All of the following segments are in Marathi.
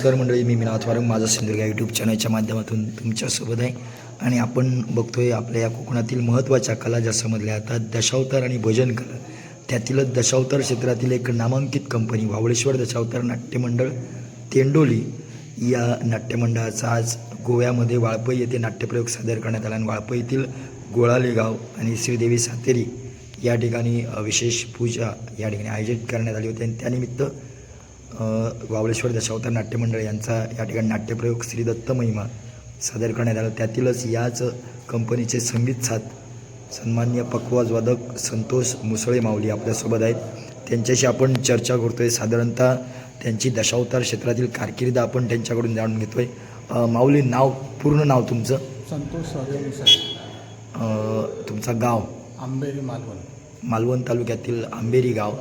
नमस्कार मंडळी, मी मिनाथ वारंग माझा सिंधुदुर्ग यूट्यूब चॅनलच्या माध्यमातून तुमच्यासोबत आहे. आणि आपण बघतोय आपल्या या कोकणातील महत्त्वाच्या कला ज्या समजल्या जातात दशावतार आणि भजन कला, त्यातीलच दशावतार क्षेत्रातील एक नामांकित कंपनी वावळेश्वर दशावतार नाट्यमंडळ तेंडोली या नाट्यमंडळाचा आज गोव्यामध्ये वाळपई येथे नाट्यप्रयोग सादर करण्यात आला. आणि वाळपई येथील गोळाले गाव आणि श्रीदेवी सातेरी या ठिकाणी विशेष पूजा या ठिकाणी आयोजित करण्यात आली होती. आणि त्यानिमित्त वावळेश्वर दशावतार नाट्यमंडळ यांचा या ठिकाणी नाट्यप्रयोग श्री दत्त महिमा सादर करण्यात आला. त्यातीलच याच कंपनीचे संगीत साथ सन्माननीय पखवाज वादक संतोष मुसळे माऊली आपल्यासोबत आहेत. त्यांच्याशी आपण चर्चा करतोय. साधारणतः त्यांची दशावतार क्षेत्रातील कारकीर्द आपण त्यांच्याकडून जाणून घेतोय. माऊली, पूर्ण नाव तुमचं? संतोष मुसळे. तुमचं गाव? आंबेरी, मालवण तालुक्यातील आंबेरी गाव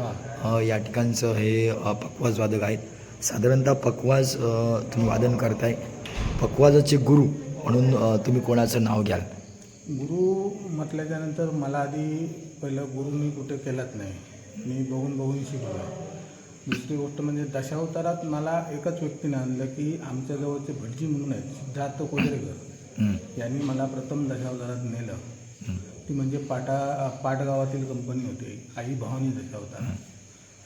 या ठिकाणचं हे पखवाज वादक आहेत. साधारणतः पखवाज तुम्ही वादन करताय, पखवाजाचे गुरु म्हणून तुम्ही कोणाचं नाव घ्याल? गुरु म्हटल्याच्यानंतर मला आधी पहिलं गुरु मी कुठे केलाच नाही, मी बघून शिकलो. दुसरी गोष्ट म्हणजे दशावतारात मला एकच व्यक्तीने आणलं की आमच्या जवळचे भटजी म्हणून आहेत सिद्धार्थ कोजरेकर, यांनी मला प्रथम दशावतारात नेलं. ती म्हणजे पाटगावातील कंपनी होती, आई भवानी दशावतार,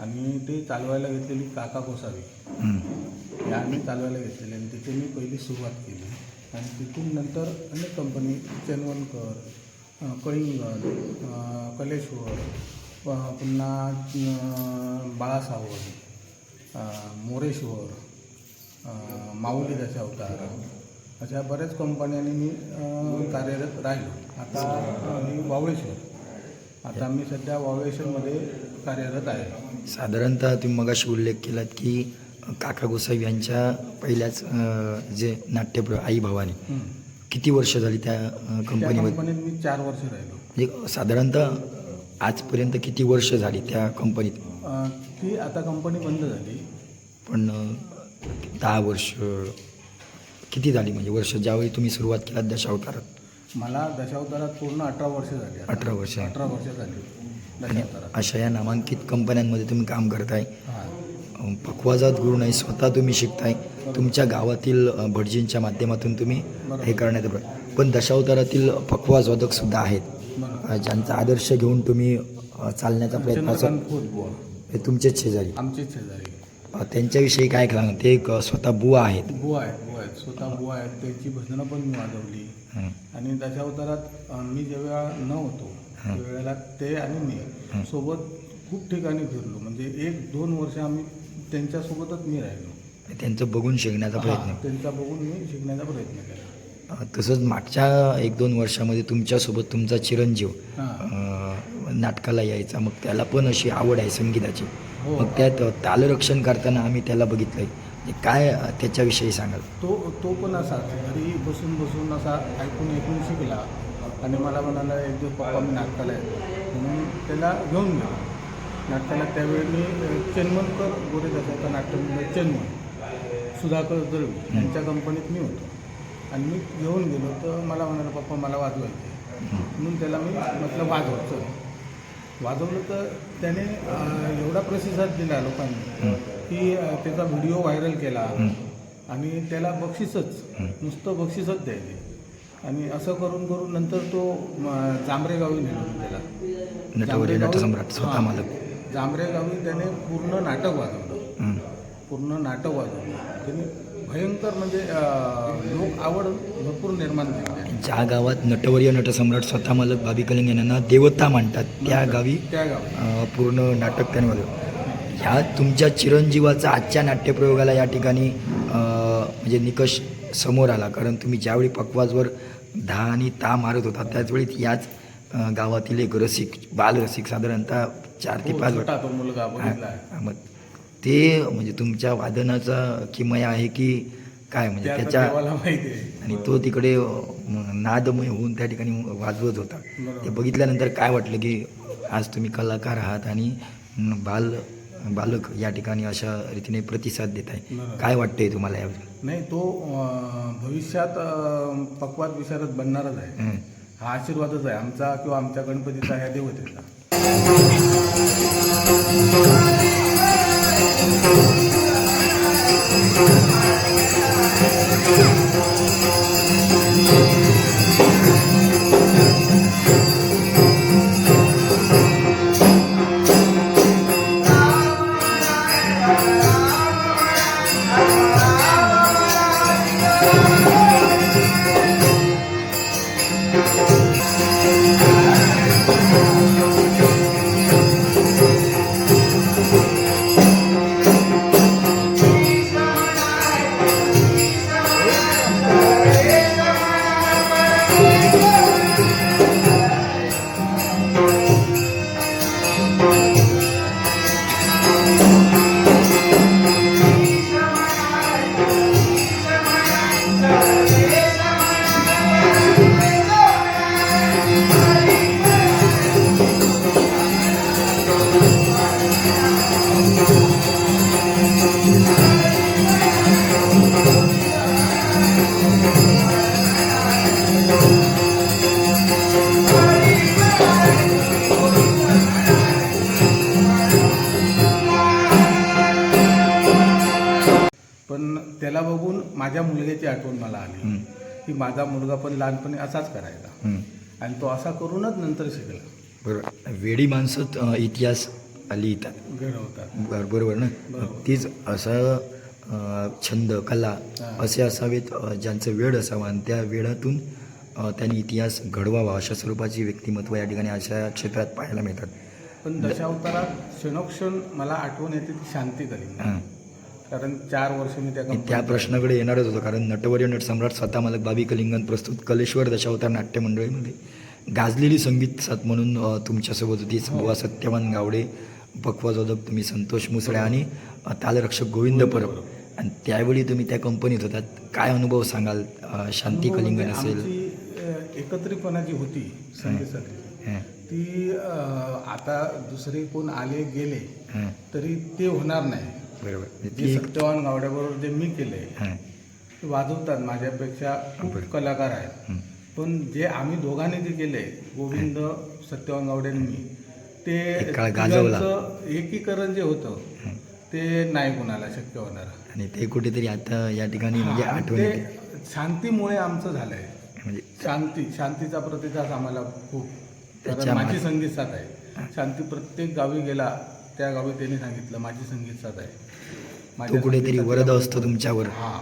आणि ते चालवायला घेतलेली काका कोसावी या आम्ही चालवायला घेतलेले. आणि तिथे मी पहिली सुरुवात केली. आणि तिथून नंतर अनेक कंपनी, चेनवणकर, कळिंगण, कलेश्वर, पुन्हा बाळासावत, मोरेश्वर, माऊली दशावतार, अशा बऱ्याच कंपन्यांनी मी कार्यरत राहिलो. आता मी वावळेश्वर, आता मी सध्या वावळेश्वरमध्ये कार्यरत आहे. साधारणतः तुम्ही मगाशी उल्लेख केलात की काका गोसावी यांच्या पहिल्याच जे नाट्यप्रयोग आई भवानी, किती वर्ष झाली त्या कंपनीमध्ये? मी 4 वर्ष राहिलो. म्हणजे साधारणतः आजपर्यंत किती वर्ष झाली त्या कंपनीत? ती आता कंपनी बंद झाली, पण 10 वर्ष किती झाली म्हणजे वर्ष ज्यावेळी तुम्ही सुरुवात केलात दशावतारात? मला दशावतारात पूर्ण 18 वर्ष झाली. 18 वर्ष 18 वर्ष झाली दशावतारात. अशा या नामांकित कंपन्यांमध्ये तुम्ही काम करताय. पखवाजात गुरु नाही, स्वतः तुम्ही शिकताय. तुमच्या गावातील भटजींच्या माध्यमातून तुम्ही हे करण्यात येतं. पण दशावतारातील पखवाज वादकसुद्धा आहेत ज्यांचा आदर्श घेऊन तुम्ही चालण्याचा प्रयत्न हे तुमचेच शेजारी? आमचेच शेजारी. त्यांच्याविषयी काय सांगा? ते एक स्वतः बुवा आहेत. बुवा आहेत, स्वतः बुवा आहेत. त्यांची भजनं पण मी वाजवली. आणि दशावतारात मी जेव्हा नव्हतो त्यावेळेला ते आणि मी सोबत खूप ठिकाणी फिरलो. म्हणजे 1-2 वर्ष आम्ही त्यांच्यासोबतच मी राहिलो. त्यांचं बघून शिकण्याचा प्रयत्न? त्यांचा बघून मी शिकण्याचा प्रयत्न केला. तसंच मागच्या 1-2 वर्षामध्ये तुमच्यासोबत तुमचा चिरंजीव नाटकाला यायचा, मग त्याला पण अशी आवड आहे संगीताची. मग त्यात तालरक्षण करताना आम्ही त्याला बघितलंय. काय त्याच्याविषयी सांगाल? तो पण असा घरी बसून असा ऐकून शिकला. आणि मला म्हणाला एक दिवस पप्पा मी नाटकाला आहे म्हणून त्याला घेऊन गेलो नाटकाला. त्यावेळी मी चेनवणकर गोरे दशावतार नाट्यमंडळ चेनवण सुधाकर दळवी यांच्या कंपनीत मी होतो. आणि मी घेऊन गेलो तर मला म्हणाला पप्पा मला वाजवायचं, म्हणून त्याला मी म्हटलं वाजवलं. तर त्याने एवढा प्रतिसाद दिला लोकांनी की त्याचा व्हिडिओ व्हायरल केला. आणि त्याला नुसतं बक्षीसच द्यायचे. आणि असं करून नंतर तो जांभरे गावी नेलो त्याला. नटसम्राट स्वतः मालक जांभरे गावी त्याने पूर्ण नाटक वाजवलं. त्याने भयंकर म्हणजे लोक आवड भरपूर निर्माण केली. ज्या गावात नटवर्य नटसम्राट स्वतः मालक भाभी कलिंग यांना देवता मानतात त्या गावी पूर्ण नाटक त्याने वाजवलं. ह्या तुमच्या चिरंजीवाचा आजच्या नाट्यप्रयोगाला या ठिकाणी म्हणजे निकष समोर आला. कारण तुम्ही ज्यावेळी पखवाजवर धा आणि ता मारत होता त्याचवेळी याच गावातील एक बालरसिक साधारणतः 4 ते 5 मुलगा मग ते म्हणजे तुमच्या वादनाचा किमया आहे की काय म्हणजे त्याच्या माहिती आहे. आणि तो तिकडे नादमय होऊन त्या ठिकाणी वाजवत होता. ते बघितल्यानंतर काय वाटलं की आज तुम्ही कलाकार आहात आणि बालक या ठिकाणी अशा रीतीने प्रतिसाद देत आहे? काय वाटतंय तुम्हाला यावेळी? नाही, तो भविष्यात पखवाज विशारद बनणारच आहे. हा आशीर्वादच आहे आमचा किंवा आमच्या गणपतीचा, ह्या देवतेचा. Thank you. माझ्या मुलग्याची आठवण मला आली की माझा मुलगा पण लहानपणी असाच करायचा आणि तो असा करूनच नंतर शिकला. बरोबर. वेडी माणसं इतिहास लिहितात. घडवतात. बरोबर ना. बरोबर. तीच असं छंद कला हां. असे असावेत ज्यांचं वेड असावं आणि त्या वेडातून त्यांनी इतिहास घडवावा अशा स्वरूपाची व्यक्तिमत्व या ठिकाणी अशा क्षेत्रात पाहायला मिळतात. पण दशावतारात क्षणोक्षण मला आठवण येते ती शांती कलिंग. हां. कारण 4 वर्ष मी त्या मी त्या कंपनीत प्रश्नाकडे येणारच होतो, कारण नटवर्य नटसम्राट स्वतः मालक बाबी कलिंगन प्रस्तुत कलेश्वर दशावतार नाट्य मंडळीमध्ये गाजलेली संगीत साथ म्हणून तुमच्यासोबत होती बुवा सत्यवान गावडे, पक्वाजोदक तुम्ही संतोष मुसळे आणि तालरक्षक गोविंद परब. आणि त्यावेळी तुम्ही त्या कंपनीत होतात. काय अनुभव सांगाल? शांती अनुभव कलिंगन म्हणजे असेल. आमची एकत्रितपणा जी होती संगीतासाठी हां, ती आता दुसरे कोण आले गेले हां, तरी ते होणार नाही. बरोबर. जे ती एक सत्यवान गावड्याबरोबर जे मी केले हां, ते वाजवतात माझ्यापेक्षा खूप बरं. कलाकार आहेत. हं. पण जे आम्ही दोघांनी जे केले गोविंद सत्यवान गावड्याने मी ते एक काळ गाजवला. तिघांचं एकीकरण जे होतं हं. ते नाही कोणाला शक्य होणार. आणि ते कुठेतरी आता या ठिकाणी म्हणजे हां, आठवण ते येते. शांतीमुळे आमचं झालंय. म्हणजे शांतीचा प्रतिसाद आम्हाला खूप. कारण त्याच्या माझी मा- संगीत साथ आहे. शांती प्रत्येक गावी गेला त्या गावी त्यांनी सांगितलं माझी संगीत साथ आहे. तो कुठेतरी संगीतातल्या वरद असतो तुमच्यावर. हां,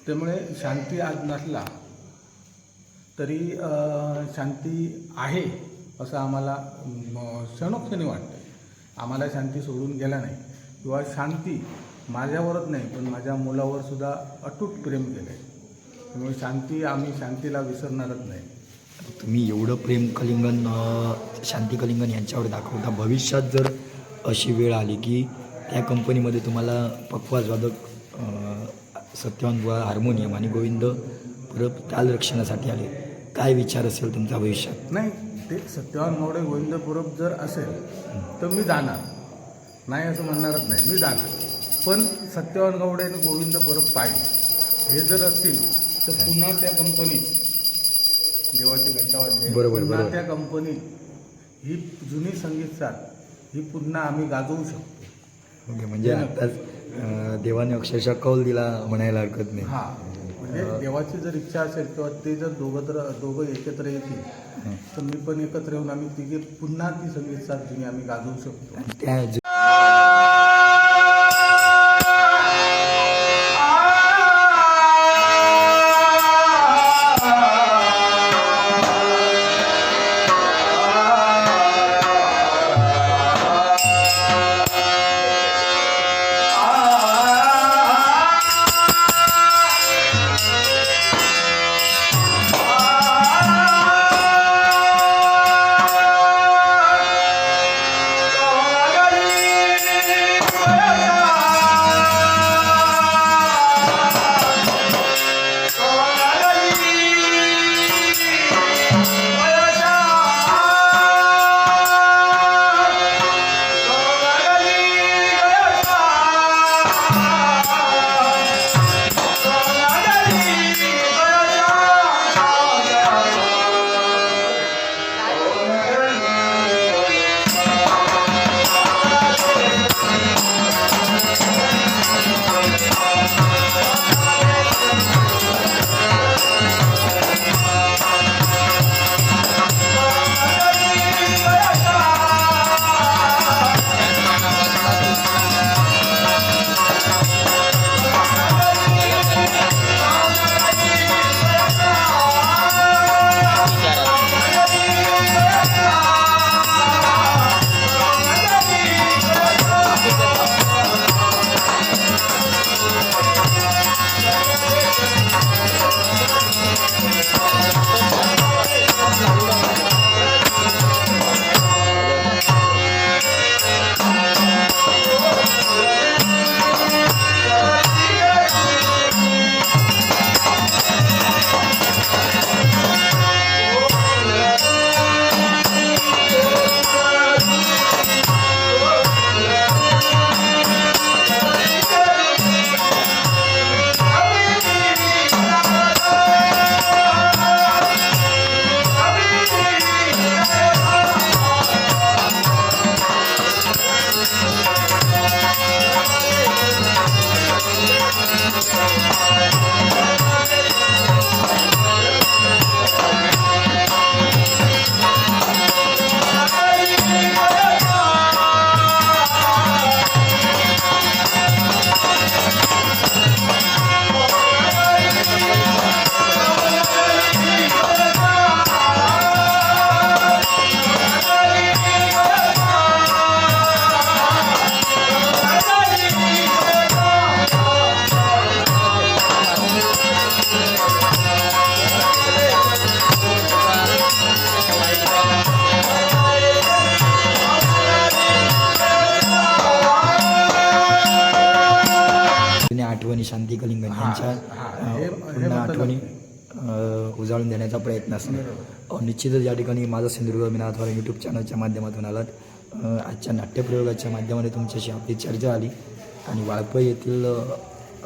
त्यामुळे शांती आज नसला तरी शांती आहे असं आम्हाला क्षणोक्षणी वाटतं. आम्हाला शांती सोडून गेला नाही किंवा शांती माझ्यावरच नाही पण माझ्या मुलावर सुद्धा अतूट प्रेम केलं आहे. त्यामुळे आम्ही शांतीला विसरणारच नाही. तुम्ही एवढं प्रेम कलिंगन शांती कलिंगन यांच्यावर दाखवता. भविष्यात जर अशी वेळ आली की त्या कंपनीमध्ये तुम्हाला पखवाज वादक सत्यवान बुवा हार्मोनियम आणि गोविंद परब तालरक्षणासाठी आले, काय विचार असेल तुमचा भविष्यात? नाही, ते सत्यवान गावडे गोविंद परब जर असेल तर मी जाणार नाही असं म्हणणारच नाही, मी जाणार. पण सत्यवान गावडे आणि गोविंद परब पाहिजे हे जर असतील तर पुन्हा त्या कंपनीत देवाची घंटा वाजली. बरोबर, पुन्हा बरोबर. त्या कंपनीत ही जुनी संगीत साथ ही पुन्हा आम्ही गाजवू शकतो. ओके. म्हणजे आताच देवाने अक्षरशः कौल दिला म्हणायला हरकत नाही. हां, म्हणजे देवाची जर इच्छा असेल किंवा ते जर दोघं एकत्र येतील तर मी पण एकत्र येऊन आम्ही तिघे पुन्हा ती संगीत साथ जुनी आम्ही गाजवू शकतो. आणि त्या Thank you. आणि शांती कलिंगन यांच्या हे पुन्हा आठवणी उजाळून देण्याचा प्रयत्न असणार. निश्चितच या ठिकाणी माझा सिंधुदुर्ग मीनाथवार यूट्यूब चॅनलच्या माध्यमातून आलात. आजच्या नाट्यप्रयोगाच्या माध्यमाने तुमच्याशी आपली चर्चा आली आणि वाळपय येथील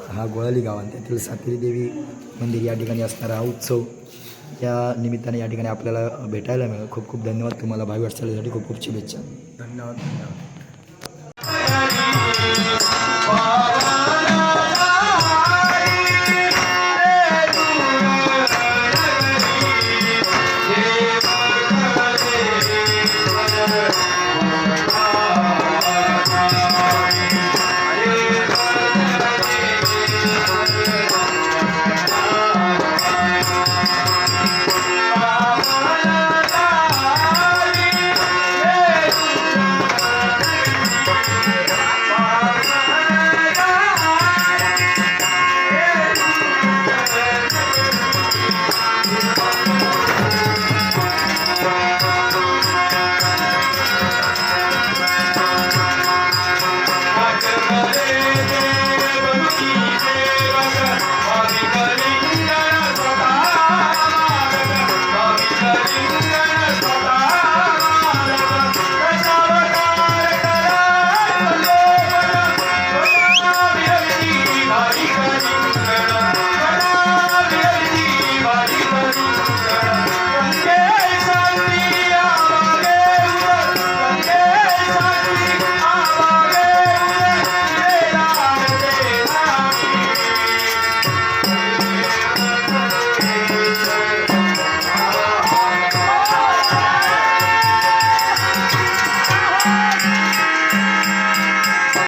हा गोळाली गाव आणि त्यातील सातेरी देवी मंदिर या ठिकाणी असणारा हा उत्सव या निमित्ताने या ठिकाणी आपल्याला भेटायला मिळालं. खूप खूप धन्यवाद तुम्हाला. भावी वाटचालीसाठी खूप खूप शुभेच्छा. धन्यवाद.